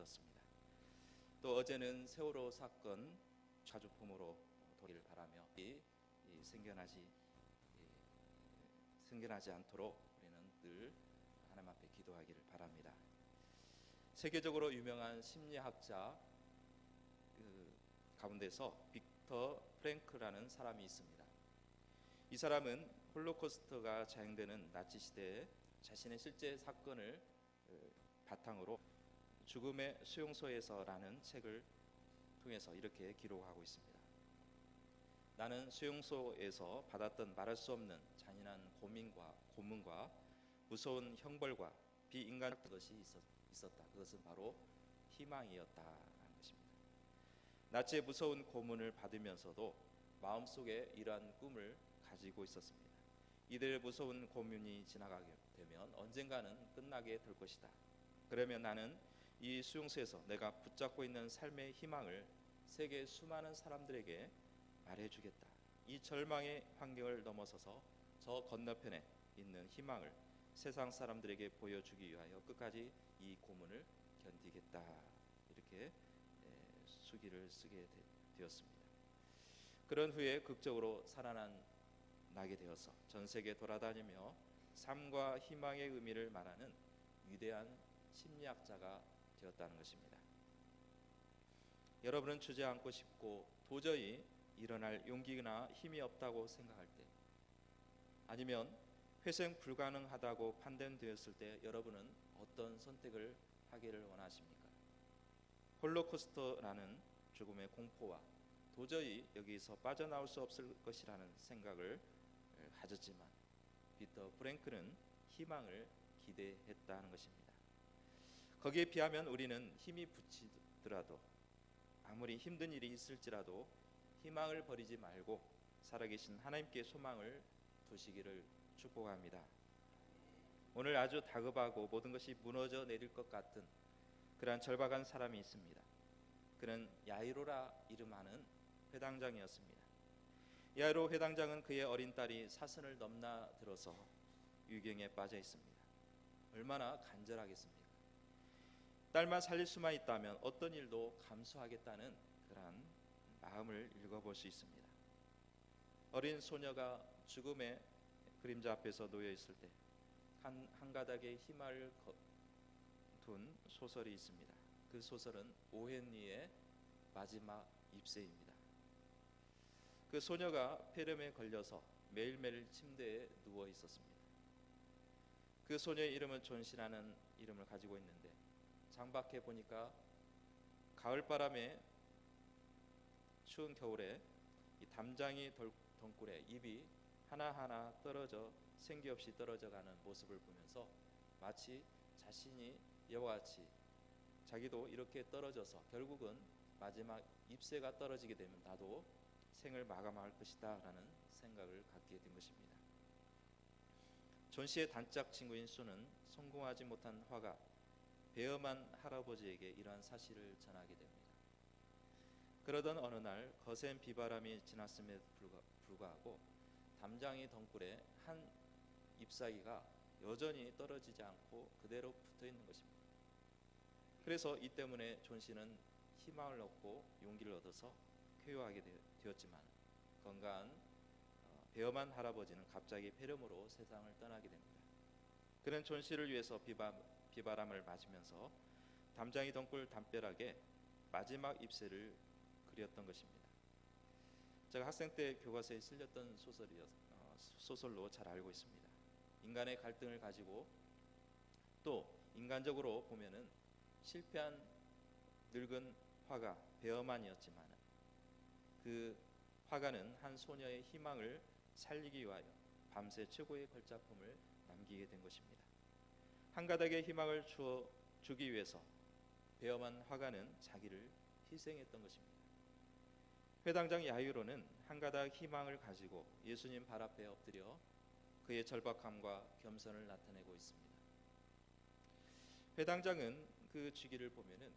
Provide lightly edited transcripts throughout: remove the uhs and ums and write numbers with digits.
되었습니다. 또 어제는 세월호 사건 자주품으로 도기를 바라며 생겨나지 않도록 우리는 늘 하나님 앞에 기도하기를 바랍니다. 세계적으로 유명한 심리학자 가운데서 빅터 프랭크라는 사람이 있습니다. 이 사람은 홀로코스트가 자행되는 나치 시대에 자신의 실제 사건을 바탕으로 죽음의 수용소에서라는 책을 통해서 이렇게 기록하고 있습니다. 나는 수용소에서 받았던 말할 수 없는 잔인한 고문과 무서운 형벌과 비인간적인 것이 있었다. 그것은 바로 희망이었다는 것입니다. 나치의 무서운 고문을 받으면서도 마음속에 이러한 꿈을 가지고 있었습니다. 이들의 무서운 고문이 지나가게 되면 언젠가는 끝나게 될 것이다. 그러면 나는 이 수용소에서 내가 붙잡고 있는 삶의 희망을 세계 수많은 사람들에게 말해주겠다. 이 절망의 환경을 넘어서서 저 건너편에 있는 희망을 세상 사람들에게 보여주기 위하여 끝까지 이 고문을 견디겠다. 이렇게 수기를 쓰게 되었습니다. 그런 후에 극적으로 살아나게 되어서 전 세계 돌아다니며 삶과 희망의 의미를 말하는 위대한 심리학자가 되었다는 것입니다. 여러분은 주저앉고 싶고 도저히 일어날 용기나 힘이 없다고 생각할 때, 아니면 회생 불가능하다고 판단되었을 때 여러분은 어떤 선택을 하기를 원하십니까? 홀로코스터라는 죽음의 공포와 도저히 여기서 빠져나올 수 없을 것이라는 생각을 가졌지만 빅터 프랭크는 희망을 기대했다는 것입니다. 거기에 비하면 우리는 힘이 붙이더라도, 아무리 힘든 일이 있을지라도 희망을 버리지 말고 살아계신 하나님께 소망을 두시기를 축복합니다. 오늘 아주 다급하고 모든 것이 무너져 내릴 것 같은 그러한 절박한 사람이 있습니다. 그는 야이로라 이름하는 회당장이었습니다. 야이로 회당장은 그의 어린 딸이 사슴을 넘나들어서 유경에 빠져 있습니다. 얼마나 간절하겠습니까? 딸만 살릴 수만 있다면 어떤 일도 감수하겠다는 그러한 마음을 읽어볼 수 있습니다. 어린 소녀가 죽음의 그림자 앞에서 놓여 있을 때 한 가닥의 희망을 둔 소설이 있습니다. 그 소설은 오헨리의 마지막 잎새입니다. 그 소녀가 폐렴에 걸려서 매일매일 침대에 누워 있었습니다. 그 소녀의 이름은 존시라는 이름을 가지고 있는데, 창밖에 보니까 가을바람에 추운 겨울에 이 담장이 덩굴에 잎이 하나하나 떨어져 생기 없이 떨어져가는 모습을 보면서 마치 자신이 이와 같이 자기도 이렇게 떨어져서 결국은 마지막 잎새가 떨어지게 되면 나도 생을 마감할 것이다 라는 생각을 갖게 된 것입니다. 존 씨의 단짝 친구인 수는 성공하지 못한 화가 베어만 할아버지에게 이러한 사실을 전하게 됩니다. 그러던 어느 날 거센 비바람이 지났음에도 불구하고 담장이 덩굴에 한 잎사귀가 여전히 떨어지지 않고 그대로 붙어 있는 것입니다. 그래서 이 때문에 존 씨는 희망을 얻고 용기를 얻어서 쾌유하게 되었지만, 건강한 베어만 할아버지는 갑자기 폐렴으로 세상을 떠나게 됩니다. 그는 존 씨를 위해서 비바람을 맞으면서 담장이 덩굴 담벼락에 마지막 잎새를 그렸던 것입니다. 제가 학생 때 교과서에 실렸던 소설로 잘 알고 있습니다. 인간의 갈등을 가지고, 또 인간적으로 보면은 실패한 늙은 화가 베어만이었지만 그 화가는 한 소녀의 희망을 살리기 위하여 밤새 최고의 걸작품을 남기게 된 것입니다. 한 가닥의 희망을 주기 위해서 베어만 화가는 자기를 희생했던 것입니다. 회당장 야이로는 한 가닥 희망을 가지고 예수님 발 앞에 엎드려 그의 절박함과 겸손을 나타내고 있습니다. 회당장은 그 주기를 보면은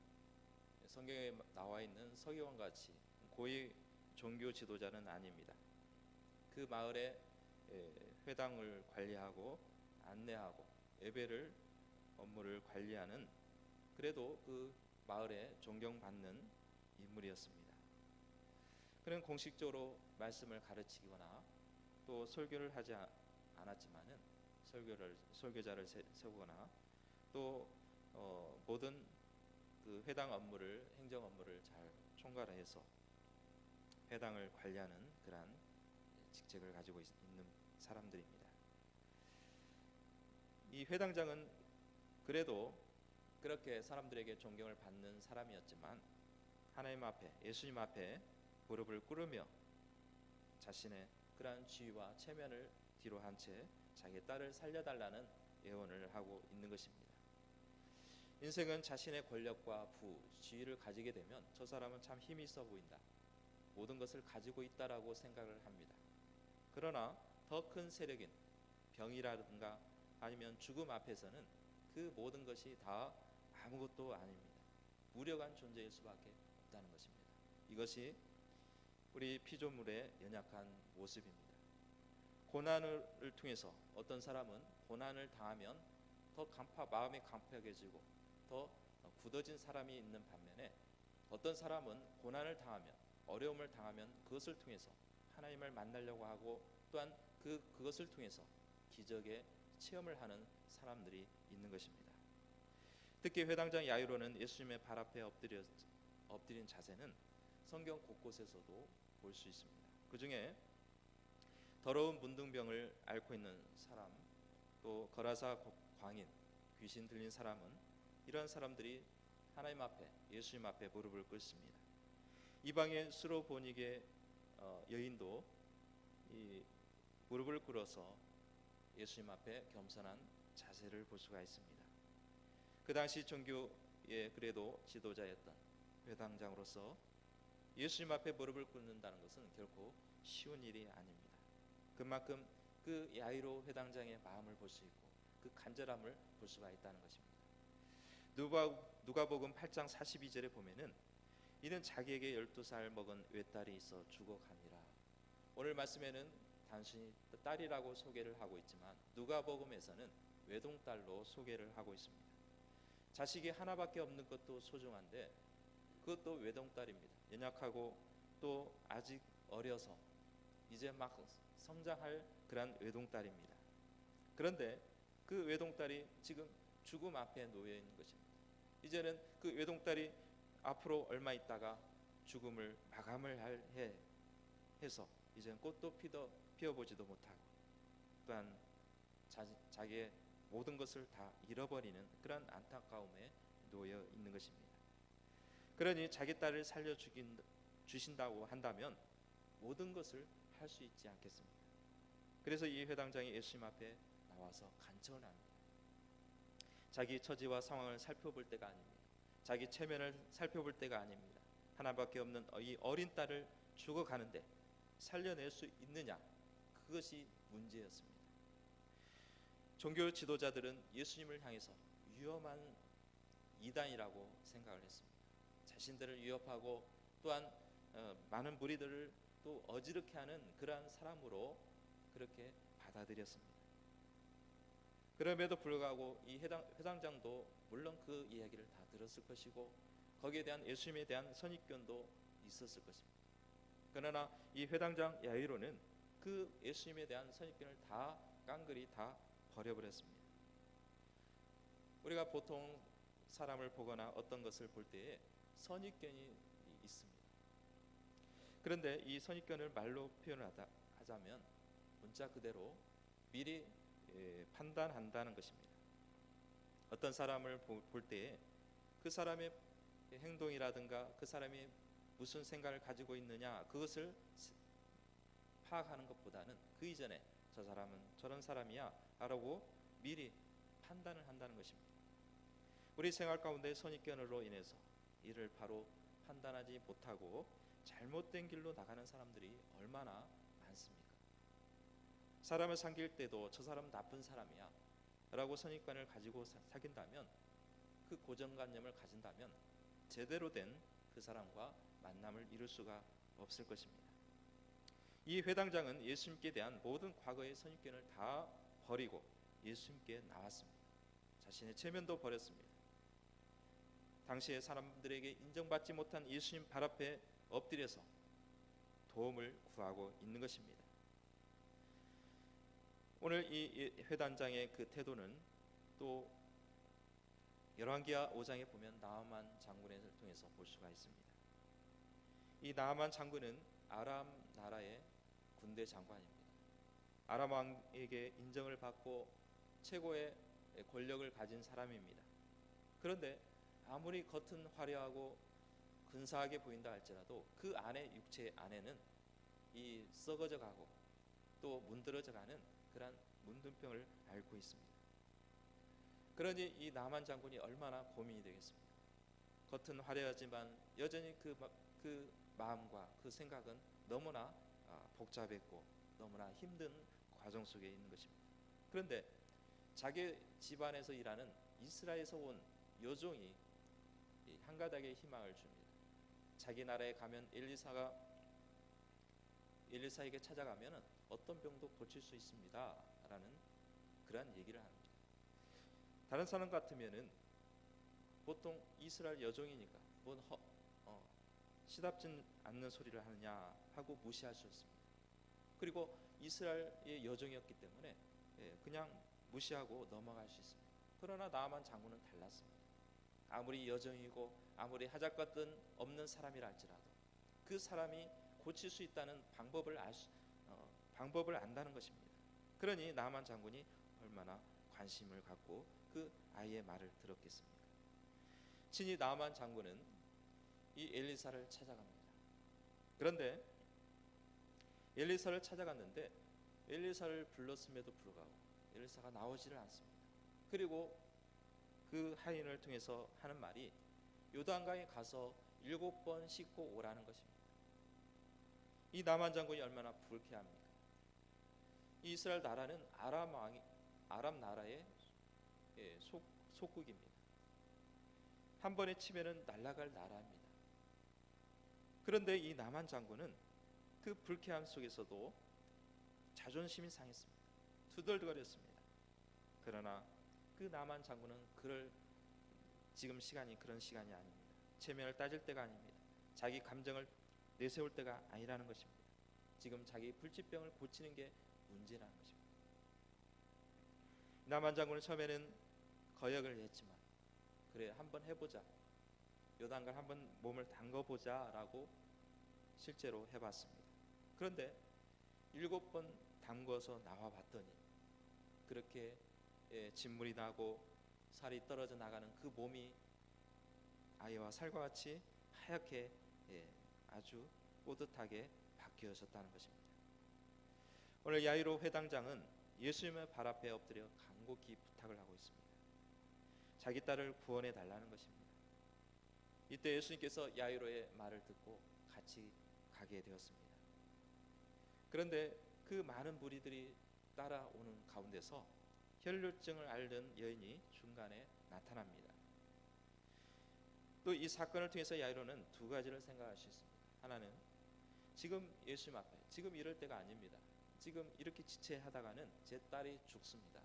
성경에 나와 있는 서기관 같이 고위 종교 지도자는 아닙니다. 그 마을의 회당을 관리하고 안내하고 예배를 업무를 관리하는, 그래도 그 마을에 존경받는 인물이었습니다. 그는 공식적으로 말씀을 가르치거나 또 설교를 하지 않았지만은 설교자를 세우거나 또 모든 그 회당 업무를 행정 업무를 잘 총괄해서 회당을 관리하는 그러한 직책을 가지고 있는 사람들입니다. 이 회당장은 그래도 그렇게 사람들에게 존경을 받는 사람이었지만 하나님 앞에 예수님 앞에 무릎을 꿇으며 자신의 그러한 지위와 체면을 뒤로 한 채 자기의 딸을 살려달라는 애원을 하고 있는 것입니다. 인생은 자신의 권력과 부, 지위를 가지게 되면 저 사람은 참 힘이 있어 보인다, 모든 것을 가지고 있다라고 생각을 합니다. 그러나 더 큰 세력인 병이라든가 아니면 죽음 앞에서는 그 모든 것이 다 아무것도 아닙니다. 무력한 존재일 수밖에 없다는 것입니다. 이것이 우리 피조물의 연약한 모습입니다. 고난을 통해서 어떤 사람은 고난을 당하면 더 마음이 강팍해지고 더 굳어진 사람이 있는 반면에 어떤 사람은 고난을 당하면 어려움을 당하면 그것을 통해서 하나님을 만나려고 하고 또한 그것을 통해서 기적의 체험을 하는 사람들이 있는 것입니다. 특히 회당장 야이로는 예수님의 발 앞에 엎드린 자세는 성경 곳곳에서도 볼 수 있습니다. 그 중에 더러운 문둥병을 앓고 있는 사람, 또 거라사 광인, 귀신 들린 사람은 이러한 사람들이 하나님 앞에 예수님 앞에 무릎을 꿇습니다. 이방의 수로보니게 여인도 이 무릎을 꿇어서 예수님 앞에 겸손한 자세를 볼 수가 있습니다. 그 당시 종교의 그래도 지도자였던 회당장으로서 예수님 앞에 무릎을 꿇는다는 것은 결코 쉬운 일이 아닙니다. 그만큼 그 야이로 회당장의 마음을 볼 수 있고 그 간절함을 볼 수가 있다는 것입니다. 누가복음 8장 42절에 보면은 이는 자기에게 12살 먹은 외딸이 있어 죽어가니라. 오늘 말씀에는 단순히 딸이라고 소개를 하고 있지만 누가복음에서는 외동딸로 소개를 하고 있습니다. 자식이 하나밖에 없는 것도 소중한데 그것도 외동딸입니다. 연약하고 또 아직 어려서 이제 막 성장할 그런 외동딸입니다. 그런데 그 외동딸이 지금 죽음 앞에 놓여 있는 것입니다. 이제는 그 외동딸이 앞으로 얼마 있다가 죽음을 마감을 해서 이제는 꽃도 피어보지도 못하고 또한 자기의 모든 것을 다 잃어버리는 그런 안타까움에 놓여 있는 것입니다. 그러니 자기 딸을 주신다고 한다면 모든 것을 할 수 있지 않겠습니까? 그래서 이 회당장이 예수님 앞에 나와서 간청을 합니다. 자기 처지와 상황을 살펴볼 때가 아닙니다. 자기 체면을 살펴볼 때가 아닙니다. 하나밖에 없는 이 어린 딸을 죽어가는데 살려낼 수 있느냐, 그것이 문제였습니다. 종교 지도자들은 예수님을 향해서 위험한 이단이라고 생각을 했습니다. 자신들을 위협하고 또한 많은 무리들을 또 어지럽게 하는 그러한 사람으로 그렇게 받아들였습니다. 그럼에도 불구하고 이 회당장도 물론 그 이야기를 다 들었을 것이고 거기에 대한 예수님에 대한 선입견도 있었을 것입니다. 그러나 이 회당장 야이로는 그 예수님에 대한 선입견을 다 깡그리 다 버려버렸습니다. 우리가 보통 사람을 보거나 어떤 것을 볼 때에 선입견이 있습니다. 그런데 이 선입견을 말로 표현하자면 문자 그대로 미리 판단한다는 것입니다. 어떤 사람을 볼 때에 그 사람의 행동이라든가 그 사람이 무슨 생각을 가지고 있느냐 그것을 파악하는 것보다는 그 이전에 저 사람은 저런 사람이야 라고 미리 판단을 한다는 것입니다. 우리 생활 가운데 선입견으로 인해서 이를 바로 판단하지 못하고 잘못된 길로 나가는 사람들이 얼마나 많습니까? 사람을 사귈 때도 저 사람은 나쁜 사람이야 라고 선입관을 가지고 사귄다면 그 고정관념을 가진다면 제대로 된 그 사람과 만남을 이룰 수가 없을 것입니다. 이 회당장은 예수님께 대한 모든 과거의 선입견을 다 버리고 예수님께 나왔습니다. 자신의 체면도 버렸습니다. 당시의 사람들에게 인정받지 못한 예수님 발 앞에 엎드려서 도움을 구하고 있는 것입니다. 오늘 이 회단장의 그 태도는 또 열왕기하 5장에 보면 나아만 장군을 통해서 볼 수가 있습니다. 이 나아만 장군은 아람 나라의 군대 장관입니다. 아람 왕에게 인정을 받고 최고의 권력을 가진 사람입니다. 그런데 아무리 겉은 화려하고 근사하게 보인다 할지라도 그 안에 육체 안에는 이 썩어져 가고 또 문드러져 가는 그러한 문둥병을 앓고 있습니다. 그러니 이 나만 장군이 얼마나 고민이 되겠습니까? 겉은 화려하지만 여전히 그 마음과 그 생각은 너무나 복잡했고 너무나 힘든 과정 속에 있는 것입니다. 그런데 자기 집안에서 일하는 이스라엘에서 온 여종이 한 가닥의 희망을 줍니다. 자기 나라에 가면 엘리사에게 찾아가면 어떤 병도 고칠 수 있습니다 라는 그러한 얘기를 합니다. 다른 사람 같으면은 보통 이스라엘 여종이니까 뭔 시답지 않는 소리를 하느냐 하고 무시할 수 있습니다. 그리고 이스라엘의 여종이었기 때문에 그냥 무시하고 넘어갈 수 있습니다. 그러나 나아만 장군은 달랐습니다. 아무리 여종이고 아무리 하잘것은 없는 사람이라 할지라도 그 사람이 고칠 수 있다는 방법을 안다는 것입니다. 그러니 나아만 장군이 얼마나 관심을 갖고 그 아이의 말을 들었겠습니까? 친히 나아만 장군은 이 엘리사를 찾아갑니다. 그런데 엘리사를 찾아갔는데 엘리사를 불렀음에도 불구하고 엘리사가 나오지를 않습니다. 그리고 그 하인을 통해서 하는 말이 요단강에 가서 7번 씻고 오라는 것입니다. 이 나만 장군이 얼마나 불쾌합니까? 이 이스라엘 나라는 아람 나라의 속국입니다. 한 번에 치면은 날아갈 나라입니다. 그런데 이 나만 장군은 그 불쾌함 속에서도 자존심이 상했습니다. 투덜거렸습니다. 그러나 그 나만 장군은 지금 시간이 그런 시간이 아닙니다. 체면을 따질 때가 아닙니다. 자기 감정을 내세울 때가 아니라는 것입니다. 지금 자기 불치병을 고치는 게 문제라는 것입니다. 나만 장군은 처음에는 거역을 했지만 그래 한번 해보자, 요단강 한번 몸을 담궈보자라고 실제로 해봤습니다. 그런데 7번 담궈서 나와봤더니 그렇게 진물이 나고 살이 떨어져 나가는 그 몸이 아이와 살과 같이 하얗게 아주 뿌듯하게 바뀌어졌다는 것입니다. 오늘 야이로 회당장은 예수님의 발 앞에 엎드려 간곡히 부탁을 하고 있습니다. 자기 딸을 구원해 달라는 것입니다. 이때 예수님께서 야이로의 말을 듣고 같이 가게 되었습니다. 그런데 그 많은 무리들이 따라오는 가운데서 혈루증을 앓는 여인이 중간에 나타납니다. 또 이 사건을 통해서 야이로는 두 가지를 생각할 수 있습니다. 하나는 지금 예수님 앞에 지금 이럴 때가 아닙니다. 지금 이렇게 지체하다가는 제 딸이 죽습니다.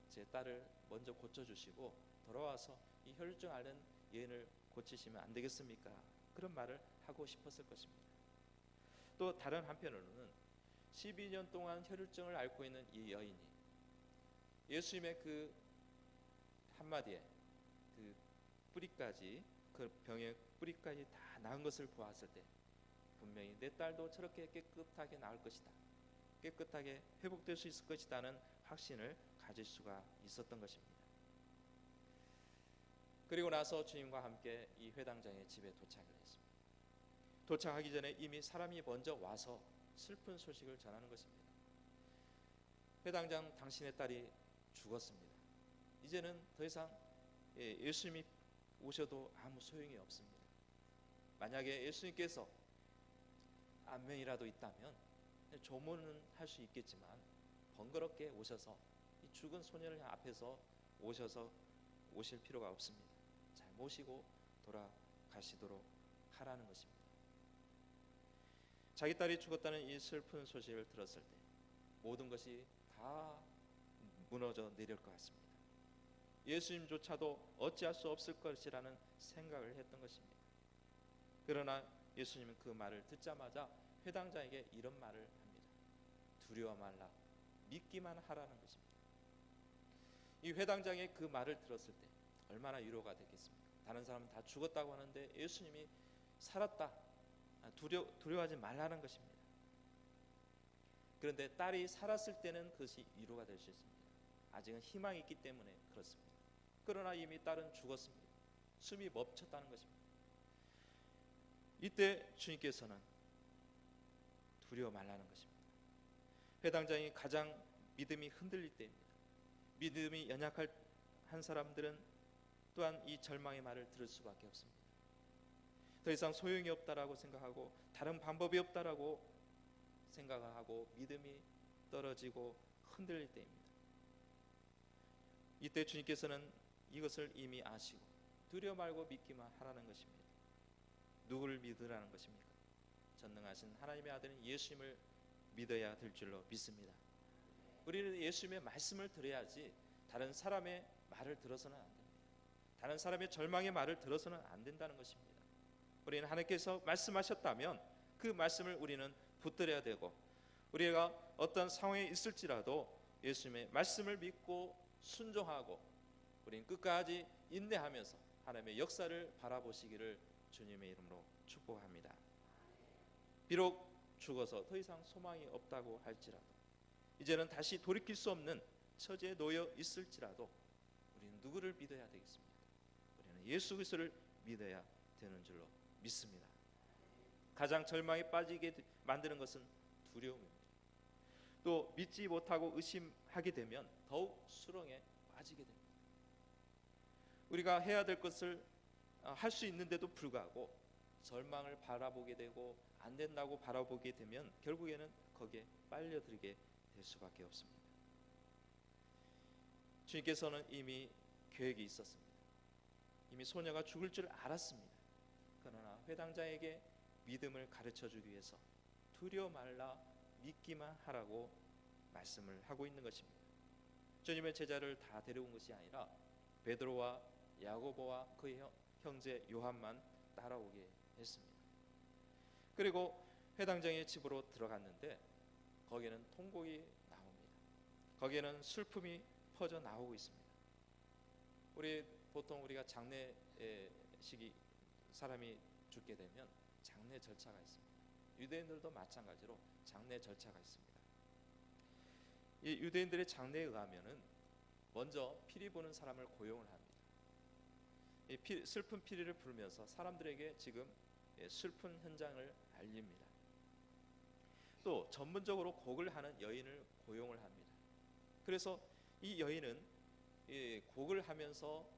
제 딸을 먼저 고쳐주시고 돌아와서 이 혈루증 앓는 여인을 고치시면 안 되겠습니까? 그런 말을 하고 싶었을 것입니다. 또 다른 한편으로는 12년 동안 혈루증을 앓고 있는 이 여인이 예수님의 그 한마디에 그 뿌리까지 그 병의 뿌리까지 다 나은 것을 보았을 때 분명히 내 딸도 저렇게 깨끗하게 나을 것이다, 깨끗하게 회복될 수 있을 것이다는 확신을 가질 수가 있었던 것입니다. 그리고 나서 주님과 함께 이 회당장의 집에 도착을 했습니다. 도착하기 전에 이미 사람이 먼저 와서 슬픈 소식을 전하는 것입니다. 회당장, 당신의 딸이 죽었습니다. 이제는 더 이상 예수님이 오셔도 아무 소용이 없습니다. 만약에 예수님께서 안면이라도 있다면 조문은 할 수 있겠지만 번거롭게 오셔서 이 죽은 소년을 앞에서 오실 필요가 없습니다. 잘 모시고 돌아가시도록 하라는 것입니다. 자기 딸이 죽었다는 이 슬픈 소식을 들었을 때 모든 것이 다 무너져 내릴 것 같습니다. 예수님조차도 어찌할 수 없을 것이라는 생각을 했던 것입니다. 그러나 예수님은 그 말을 듣자마자 회당장에게 이런 말을 합니다. 두려워 말라, 믿기만 하라는 것입니다. 이 회당장의 그 말을 들었을 때 얼마나 위로가 됐겠습니까? 다른 사람은 다 죽었다고 하는데 예수님이 살았다, 두려워하지 말라는 것입니다. 그런데 딸이 살았을 때는 그것이 위로가 될 수 있습니다. 아직은 희망이 있기 때문에 그렇습니다. 그러나 이미 딸은 죽었습니다. 숨이 멈췄다는 것입니다. 이때 주님께서는 두려워 말라는 것입니다. 회당장이 가장 믿음이 흔들릴 때입니다. 믿음이 연약한 사람들은 또한 이 절망의 말을 들을 수밖에 없습니다. 더 이상 소용이 없다라고 생각하고 다른 방법이 없다라고 생각하고 믿음이 떨어지고 흔들릴 때입니다. 이때 주님께서는 이것을 이미 아시고 두려워 말고 믿기만 하라는 것입니다. 누구를 믿으라는 것입니까? 전능하신 하나님의 아들인 예수님을 믿어야 될 줄로 믿습니다. 우리는 예수님의 말씀을 들어야지 다른 사람의 말을 들어서는 안 됩니다. 다른 사람의 절망의 말을 들어서는 안 된다는 것입니다. 우리는 하나님께서 말씀하셨다면 그 말씀을 우리는 붙들어야 되고, 우리가 어떤 상황에 있을지라도 예수님의 말씀을 믿고 순종하고 우리는 끝까지 인내하면서 하나님의 역사를 바라보시기를 주님의 이름으로 축복합니다. 비록 죽어서 더 이상 소망이 없다고 할지라도, 이제는 다시 돌이킬 수 없는 처지에 놓여 있을지라도 우리는 누구를 믿어야 되겠습니까? 우리는 예수 그리스도를 믿어야 되는 줄로 믿습니다. 가장 절망에 빠지게 만드는 것은 두려움입니다. 또 믿지 못하고 의심하게 되면 더욱 수렁에 빠지게 됩니다. 우리가 해야 될 것을 할 수 있는데도 불구하고 절망을 바라보게 되고 안 된다고 바라보게 되면 결국에는 거기에 빨려들게 될 수밖에 없습니다. 주님께서는 이미 계획이 있었습니다. 이미 소녀가 죽을 줄 알았습니다. 그러나 회당장에게 믿음을 가르쳐주기 위해서 두려워 말라, 믿기만 하라고 말씀을 하고 있는 것입니다. 주님의 제자를 다 데려온 것이 아니라 베드로와 야고보와 그의 형제 요한만 따라오게 했습니다. 그리고 회당장의 집으로 들어갔는데 거기에는 통곡이 나옵니다. 거기에는 슬픔이 퍼져 나오고 있습니다. 보통 우리가 장례식이 사람이 죽게 되면 장례 절차가 있습니다. 유대인들도 마찬가지로 장례 절차가 있습니다. 이 유대인들의 장례에 의하면은 먼저 피리 부는 사람을 고용을 합니다. 이 슬픈 피리를 부르면서 사람들에게 지금 슬픈 현장을 알립니다. 또 전문적으로 곡을 하는 여인을 고용을 합니다. 그래서 이 여인은 곡을 하면서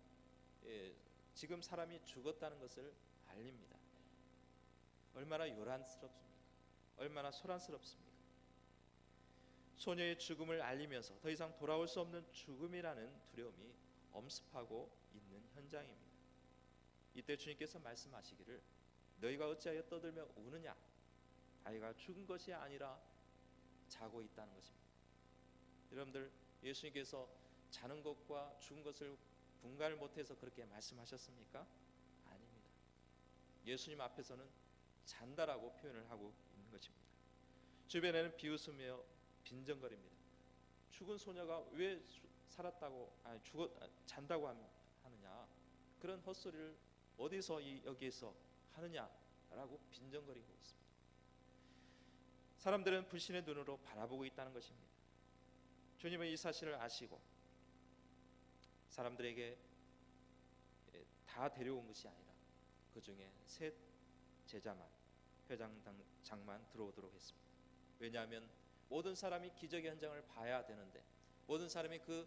지금 사람이 죽었다는 것을 알립니다. 얼마나 요란스럽습니까? 얼마나 소란스럽습니까? 소녀의 죽음을 알리면서 더 이상 돌아올 수 없는 죽음이라는 두려움이 엄습하고 있는 현장입니다. 이때 주님께서 말씀하시기를 너희가 어찌하여 떠들며 우느냐? 아이가 죽은 것이 아니라 자고 있다는 것입니다. 여러분들, 예수님께서 자는 것과 죽은 것을 분간을 못해서 그렇게 말씀하셨습니까? 아닙니다. 예수님 앞에서는 잔다라고 표현을 하고 있는 것입니다. 주변에는 비웃으며 빈정거립니다. 죽은 소녀가 왜 잔다고 하느냐? 그런 헛소리를 어디서 여기에서 하느냐라고 빈정거리고 있습니다. 사람들은 불신의 눈으로 바라보고 있다는 것입니다. 주님은 이 사실을 아시고 사람들에게 다 데려온 것이 아니라 그 중에 셋 제자만, 회당장만 들어오도록 했습니다. 왜냐하면 모든 사람이 기적의 현장을 봐야 되는데, 모든 사람이 그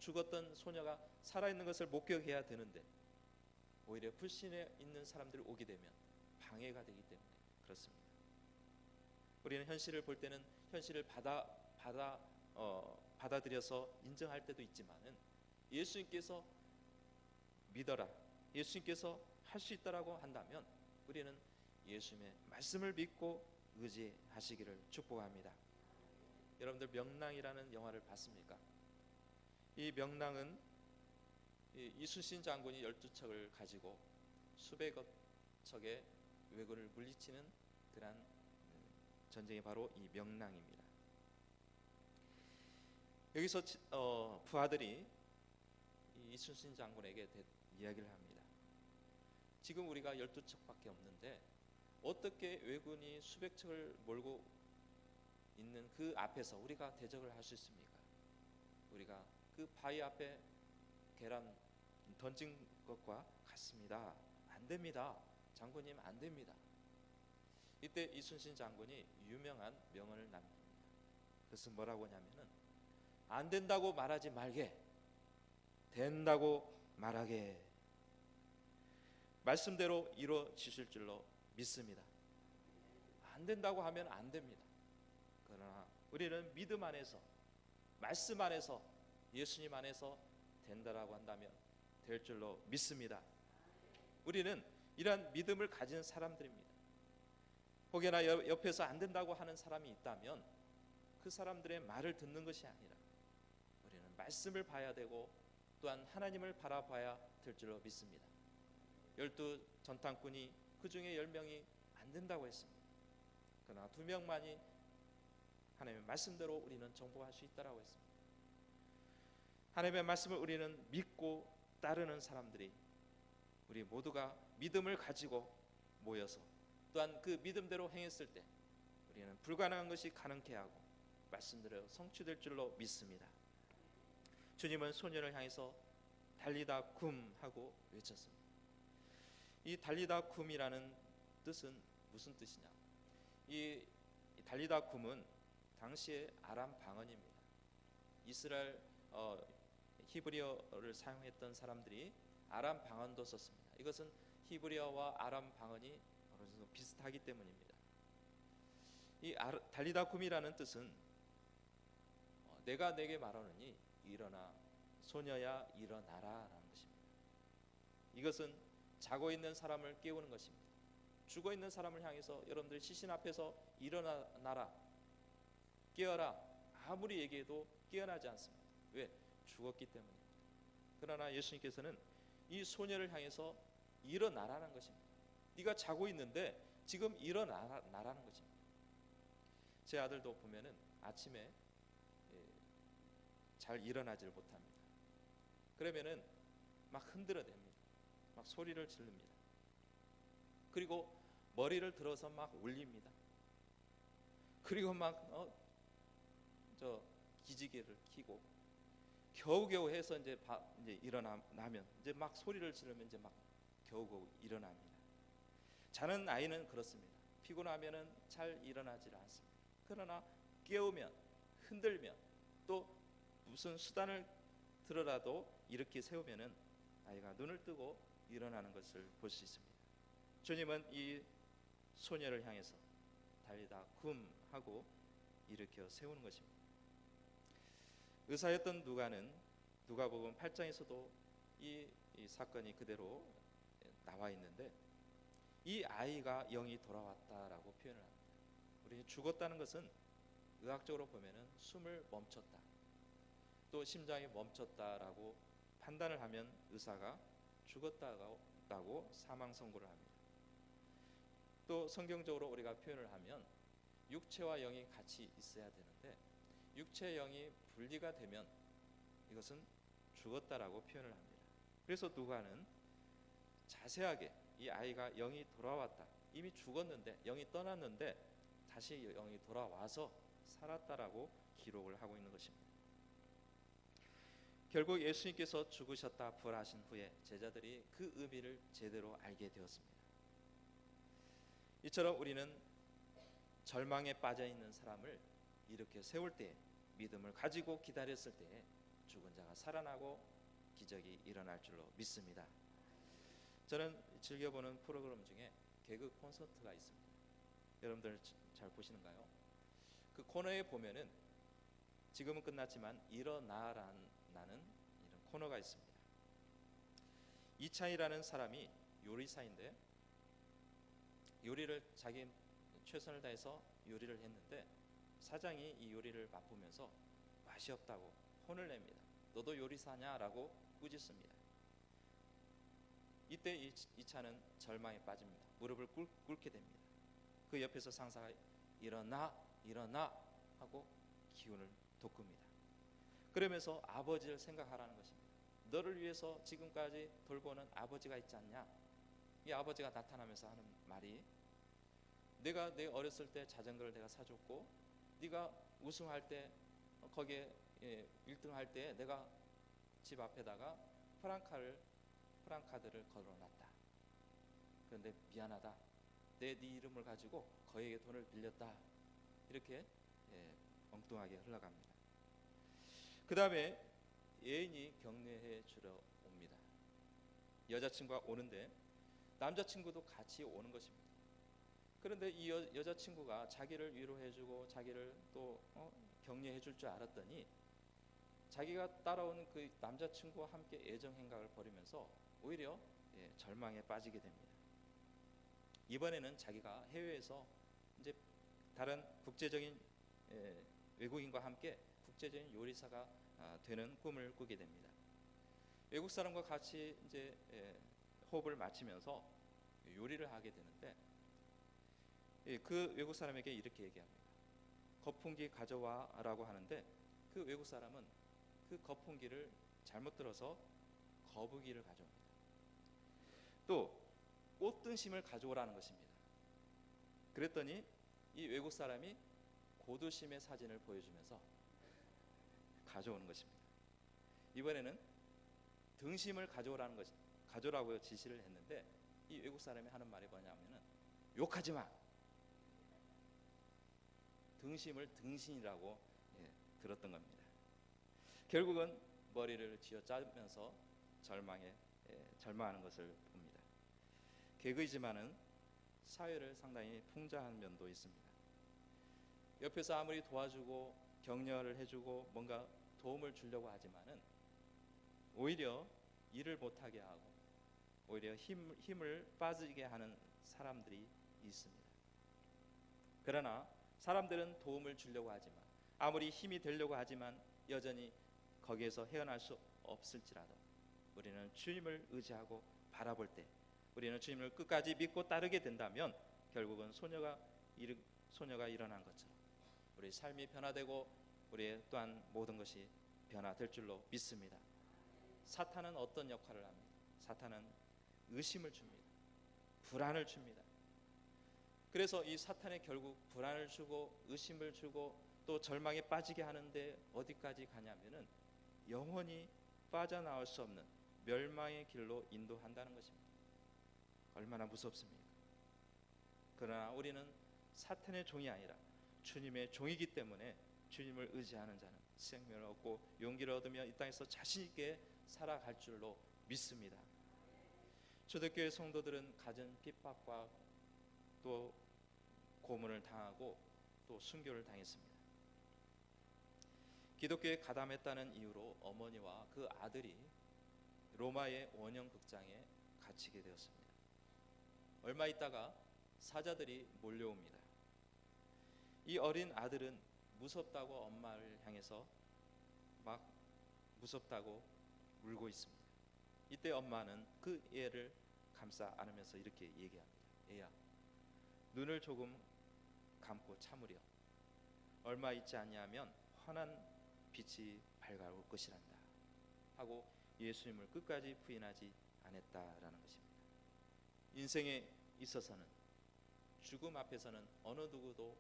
죽었던 소녀가 살아있는 것을 목격해야 되는데, 오히려 불신에 있는 사람들이 오게 되면 방해가 되기 때문에 그렇습니다. 우리는 현실을 볼 때는 현실을 받아들여서 인정할 때도 있지만은 예수님께서 믿어라, 예수님께서 할 수 있다라고 한다면 우리는 예수님의 말씀을 믿고 의지하시기를 축복합니다. 여러분들 명랑이라는 영화를 봤습니까? 이 명랑은 이순신 장군이 12척을 가지고 수백여 척의 왜군을 물리치는 그러한 전쟁이 바로 이 명랑입니다. 여기서 부하들이 이순신 장군에게 이야기를 합니다. 지금 우리가 12척밖에 없는데 어떻게 왜군이 수백 척을 몰고 있는 그 앞에서 우리가 대적을 할 수 있습니까? 우리가 그 바위 앞에 계란 던진 것과 같습니다. 안 됩니다. 장군님, 안 됩니다. 이때 이순신 장군이 유명한 명언을 남깁니다. 그것은 뭐라고 하냐면은, 안 된다고 말하지 말게, 된다고 말하게. 말씀대로 이루어지실 줄로 믿습니다. 안 된다고 하면 안 됩니다. 그러나 우리는 믿음 안에서, 말씀 안에서, 예수님 안에서 된다라고 한다면 될 줄로 믿습니다. 우리는 이러한 믿음을 가진 사람들입니다. 혹여나 옆에서 안 된다고 하는 사람이 있다면 그 사람들의 말을 듣는 것이 아니라 우리는 말씀을 봐야 되고 또한 하나님을 바라봐야 될 줄로 믿습니다. 12 전탄꾼이 그 중에 10명이 안 된다고 했습니다. 그러나 2명만이 하나님의 말씀대로 우리는 정복할 수 있다라고 했습니다. 하나님의 말씀을 우리는 믿고 따르는 사람들이, 우리 모두가 믿음을 가지고 모여서 또한 그 믿음대로 행했을 때 우리는 불가능한 것이 가능케 하고 말씀대로 성취될 줄로 믿습니다. 주님은 소년을 향해서 달리다 쿰 하고 외쳤습니다. 이 달리다 쿰이라는 뜻은 무슨 뜻이냐? 이 달리다 쿰은 당시의 아람 방언입니다. 이스라엘 히브리어를 사용했던 사람들이 아람 방언도 썼습니다. 이것은 히브리어와 아람 방언이 어느 정도 비슷하기 때문입니다. 이 달리다 쿰이라는 뜻은 내가 내게 말하노니 일어나 소녀야 일어나라라는 것입니다. 이것은 자고 있는 사람을 깨우는 것입니다. 죽어 있는 사람을 향해서 여러분들 시신 앞에서 일어나라, 깨어라 아무리 얘기해도 깨어나지 않습니다. 왜? 죽었기 때문입니다. 그러나 예수님께서는 이 소녀를 향해서 일어나라는 것입니다. 네가 자고 있는데 지금 일어나라는 것입니다. 제 아들도 보면은 아침에 잘 일어나지를 못합니다. 그러면은 막 흔들어댑니다. 막 소리를 지릅니다. 그리고 머리를 들어서 막 울립니다. 그리고 막 기지개를 켜고 겨우겨우 해서 이제 일어나면 이제 막 소리를 지르면 이제 막 겨우겨우 일어납니다. 자는 아이는 그렇습니다. 피곤하면은 잘 일어나질 않습니다. 그러나 깨우면, 흔들면, 또 무슨 수단을 들어라도 이렇게 세우면은 아이가 눈을 뜨고 일어나는 것을 볼 수 있습니다. 주님은 이 소녀를 향해서 달리다 쿰 하고 일으켜 세우는 것입니다. 의사였던 누가복음 8장에서도 이 사건이 그대로 나와 있는데, 이 아이가 영이 돌아왔다라고 표현을 합니다. 우리 죽었다는 것은 의학적으로 보면은 숨을 멈췄다, 또 심장이 멈췄다라고 판단을 하면 의사가 죽었다고 사망 선고를 합니다. 또 성경적으로 우리가 표현을 하면 육체와 영이 같이 있어야 되는데 육체 영이 분리가 되면 이것은 죽었다라고 표현을 합니다. 그래서 누가는 자세하게 이 아이가 영이 돌아왔다, 이미 죽었는데 영이 떠났는데 다시 영이 돌아와서 살았다라고 기록을 하고 있는 것입니다. 결국 예수님께서 죽으셨다 부활하신 후에 제자들이 그 의미를 제대로 알게 되었습니다. 이처럼 우리는 절망에 빠져 있는 사람을 이렇게 세울 때, 믿음을 가지고 기다렸을 때 죽은 자가 살아나고 기적이 일어날 줄로 믿습니다. 저는 즐겨보는 프로그램 중에 개그 콘서트가 있습니다. 여러분들 잘 보시는가요? 그 코너에 보면은 지금은 끝났지만 일어나라는 이런 코너가 있습니다. 이찬이라는 사람이 요리사인데 요리를 자기 최선을 다해서 요리를 했는데 사장이 이 요리를 맛보면서 맛이 없다고 혼을 냅니다. 너도 요리사냐라고 꾸짖습니다. 이때 이 차는 절망에 빠집니다. 무릎을 꿇게 됩니다. 그 옆에서 상사가 일어나 일어나 하고 기운을 돋굽니다. 그러면서 아버지를 생각하라는 것입니다. 너를 위해서 지금까지 돌보는 아버지가 있지 않냐? 이 아버지가 나타나면서 하는 말이, 내가 내 어렸을 때 자전거를 내가 사줬고, 네가 우승할 때 거기에 1등 할 때 내가 집 앞에다가 프랑카드를 걸어놨다. 그런데 미안하다. 네 이름을 가지고 거액의 돈을 빌렸다. 이렇게 엉뚱하게 흘러갑니다. 그 다음에 애인이 격려해 주러 옵니다. 여자친구가 오는데 남자친구도 같이 오는 것입니다. 그런데 이 여자친구가 자기를 위로해주고 자기를 또 격려해 줄 줄 알았더니 자기가 따라오는 그 남자친구와 함께 애정 행각을 벌이면서 오히려 절망에 빠지게 됩니다. 이번에는 자기가 해외에서 이제 다른 국제적인 외국인과 함께 국제적인 요리사가 되는 꿈을 꾸게 됩니다. 외국 사람과 같이 이제 호흡을 맞추면서 요리를 하게 되는데 그 외국 사람에게 이렇게 얘기합니다. 거품기 가져와라고 하는데 그 외국 사람은 그 거품기를 잘못 들어서 거북이를 가져옵니다. 또 꽃등심을 가져오라는 것입니다. 그랬더니 이 외국 사람이 고두심의 사진을 보여주면서 가져오는 것입니다. 이번에는 등심을 가져오라고 지시를 했는데 이 외국 사람이 하는 말이 뭐냐면은 욕하지 마. 등심을 등신이라고 들었던 겁니다. 결국은 머리를 쥐어짜면서 절망하는 것을 봅니다. 개그이지만은 사회를 상당히 풍자한 면도 있습니다. 옆에서 아무리 도와주고 격려를 해주고 뭔가 도움을 주려고 하지만은 오히려 일을 못하게 하고 오히려 힘을 빠지게 하는 사람들이 있습니다. 그러나 사람들은 도움을 주려고 하지만 아무리 힘이 되려고 하지만 여전히 거기에서 헤어날 수 없을지라도 우리는 주님을 의지하고 바라볼 때 우리는 주님을 끝까지 믿고 따르게 된다면 결국은 소녀가 일어난 것처럼 우리 삶이 변화되고 우리의 또한 모든 것이 변화될 줄로 믿습니다. 사탄은 어떤 역할을 합니다? 사탄은 의심을 줍니다. 불안을 줍니다. 그래서 이 사탄이 결국 불안을 주고 의심을 주고 또 절망에 빠지게 하는데 어디까지 가냐면은 영원히 빠져나올 수 없는 멸망의 길로 인도한다는 것입니다. 얼마나 무섭습니까? 그러나 우리는 사탄의 종이 아니라 주님의 종이기 때문에 주님을 의지하는 자는 생명을 얻고 용기를 얻으며 이 땅에서 자신 있게 살아갈 줄로 믿습니다. 초대교회 성도들은 갖은 핍박과 또 고문을 당하고 또 순교를 당했습니다. 기독교에 가담했다는 이유로 어머니와 그 아들이 로마의 원형 극장에 갇히게 되었습니다. 얼마 있다가 사자들이 몰려옵니다. 이 어린 아들은 무섭다고 엄마를 향해서 막 무섭다고 울고 있습니다. 이때 엄마는 그 애를 감싸 안으면서 이렇게 얘기합니다. 애야, 눈을 조금 감고 참으려. 얼마 있지 않냐면 환한 빛이 밝아올 것이란다 하고 예수님을 끝까지 부인하지 않았다라는 것입니다. 인생에 있어서는 죽음 앞에서는 어느 누구도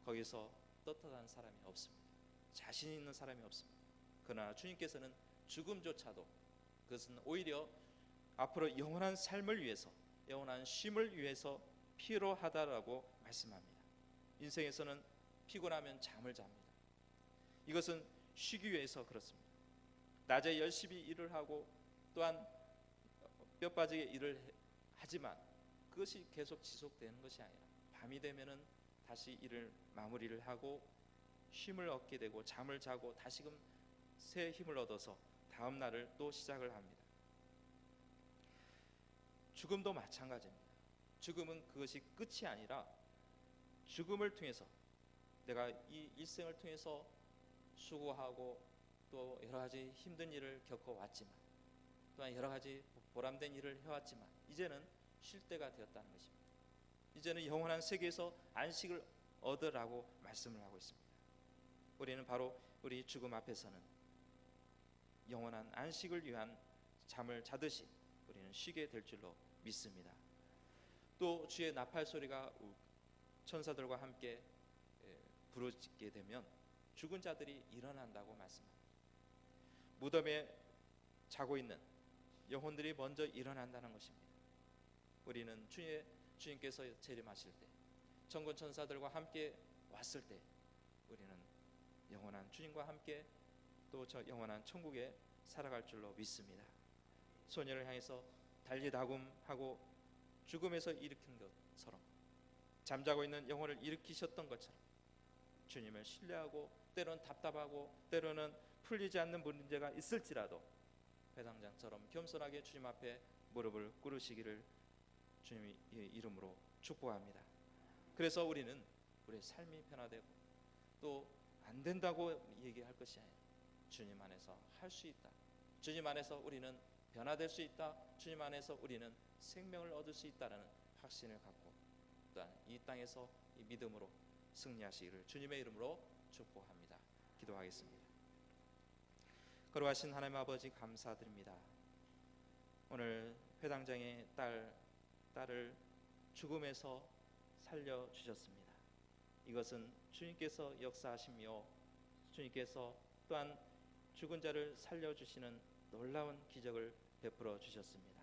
거기서 떳떳한 사람이 없습니다. 자신 있는 사람이 없습니다. 그러나 주님께서는 죽음조차도 그것은 오히려 앞으로 영원한 삶을 위해서 영원한 쉼을 위해서 필요하다라고 말씀합니다. 인생에서는 피곤하면 잠을 잡니다. 이것은 쉬기 위해서 그렇습니다. 낮에 열심히 일을 하고 또한 뼈 빠지게 일을 하지만 그것이 계속 지속되는 것이 아니라 밤이 되면은 다시 일을 마무리를 하고 쉼을 얻게 되고 잠을 자고 다시금 새 힘을 얻어서 다음 날을 또 시작을 합니다. 죽음도 마찬가지입니다. 죽음은 그것이 끝이 아니라 죽음을 통해서 내가 이 일생을 통해서 수고하고 또 여러 가지 힘든 일을 겪어왔지만 또한 여러 가지 보람된 일을 해왔지만 이제는 쉴 때가 되었다는 것입니다. 이제는 영원한 세계에서 안식을 얻으라고 말씀을 하고 있습니다. 우리는 바로 우리 죽음 앞에서는 영원한 안식을 위한 잠을 자듯이 우리는 쉬게 될 줄로 믿습니다. 또 주의 나팔 소리가 천사들과 함께 부르짖게 되면 죽은 자들이 일어난다고 말씀합니다. 무덤에 자고 있는 영혼들이 먼저 일어난다는 것입니다. 우리는 주님께서 재림하실 때 천군 천사들과 함께 왔을 때 우리는 영원한 주님과 함께 또 저 영원한 천국에 살아갈 줄로 믿습니다. 소년을 향해서 달리다굼하고 죽음에서 일으킨 것처럼 잠자고 있는 영혼을 일으키셨던 것처럼 주님을 신뢰하고 때로는 답답하고 때로는 풀리지 않는 문제가 있을지라도 회당장처럼 겸손하게 주님 앞에 무릎을 꿇으시기를 주님의 이름으로 축복합니다. 그래서 우리는 우리의 삶이 변화되고 또 안 된다고 얘기할 것이 아니라 주님 안에서 할 수 있다. 주님 안에서 우리는 변화될 수 있다. 주님 안에서 우리는 생명을 얻을 수 있다는 확신을 갖고 또한 이 땅에서 이 믿음으로 승리하시기를 주님의 이름으로 축복합니다. 기도하겠습니다. 거룩하신 하나님 아버지 감사드립니다. 오늘 회당장의 딸을 죽음에서 살려주셨습니다. 이것은 주님께서 역사하시며 주님께서 또한 죽은 자를 살려주시는 놀라운 기적을 베풀어 주셨습니다.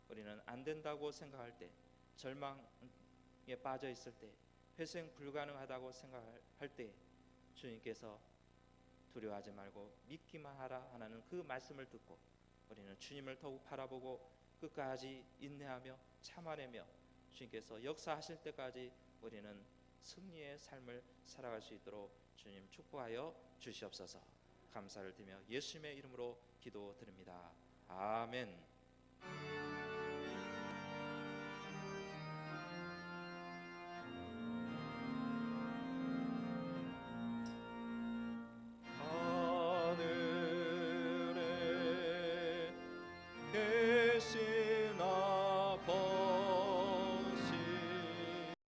우리는 안 된다고 생각할 때, 절망에 빠져 있을 때, 회생 불가능하다고 생각할 때 주님께서 두려워하지 말고 믿기만 하라 하는 그 말씀을 듣고 우리는 주님을 더욱 바라보고 끝까지 인내하며 참아내며 주님께서 역사하실 때까지 우리는 승리의 삶을 살아갈 수 있도록 주님 축복하여 주시옵소서. 감사를 드리며 예수님의 이름으로 기도드립니다. 아멘.